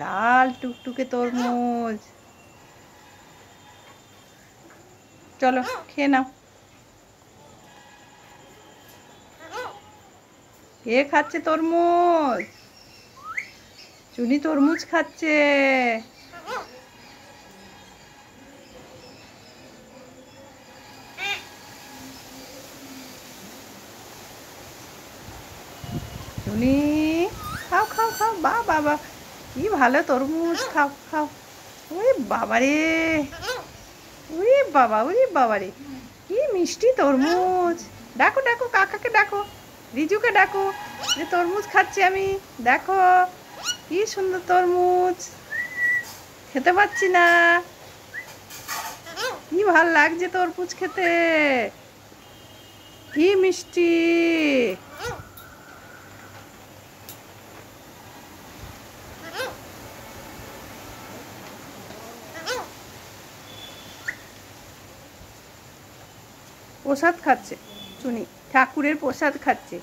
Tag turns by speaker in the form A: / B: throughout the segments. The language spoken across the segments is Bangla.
A: লাল টুকটুকে তরমুজ। চলো খেয়ে নাও। কে খাচ্ছে তরমুজ? চুনি তরমুজ খাচ্ছে। চুনি খাও খাও খাও, বা বাবা কি ভালো তরমুজ, খাও খাও। ওরে বাবারে, ওরে বাবা, ওরে বাবারে, কি মিষ্টি তরমুজ। ডাকো ডাকো, কাকাকে ডাকো, রিজুকে ডাকো, যে তরমুজ খাচ্ছি আমি। দেখো কি সুন্দর তরমুজ, খেতে পাচ্ছি না। কি ভাল লাগছে তরমুজ খেতে, কি মিষ্টি। প্রসাদ খাচ্ছে চুনি, ঠাকুরের প্রসাদ খাচ্ছে।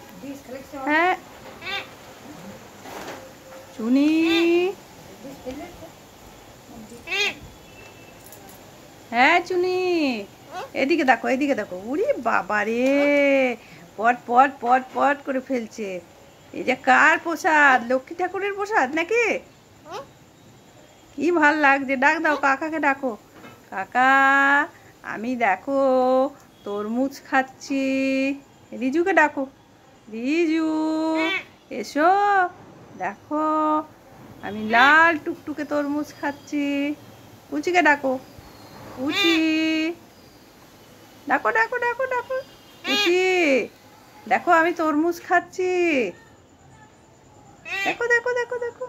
A: হ্যাঁ চুনি, হ্যাঁ চুনি, এদিকে দেখো, এদিকে দেখো। উরি বাবা রে, পট পট পট পট করে ফেলছে। এই যে কার প্রসাদ? লক্ষ্মী ঠাকুরের প্রসাদ নাকি? কি ভাল লাগছে। ডাক দাও, কাকাকে ডাকো। কাকা, আমি দেখো তরমুজ খাচ্ছি। রিজুকে ডাকো, রিজু এসো, দেখো আমি লাল টুকটুকে তরমুজ খাচ্ছি। কুচিকে ডাকো, কুচি ডাকো ডাকো ডাকো ডাকো, কুচি দেখো আমি তরমুজ খাচ্ছি। দেখো দেখো দেখো দেখো।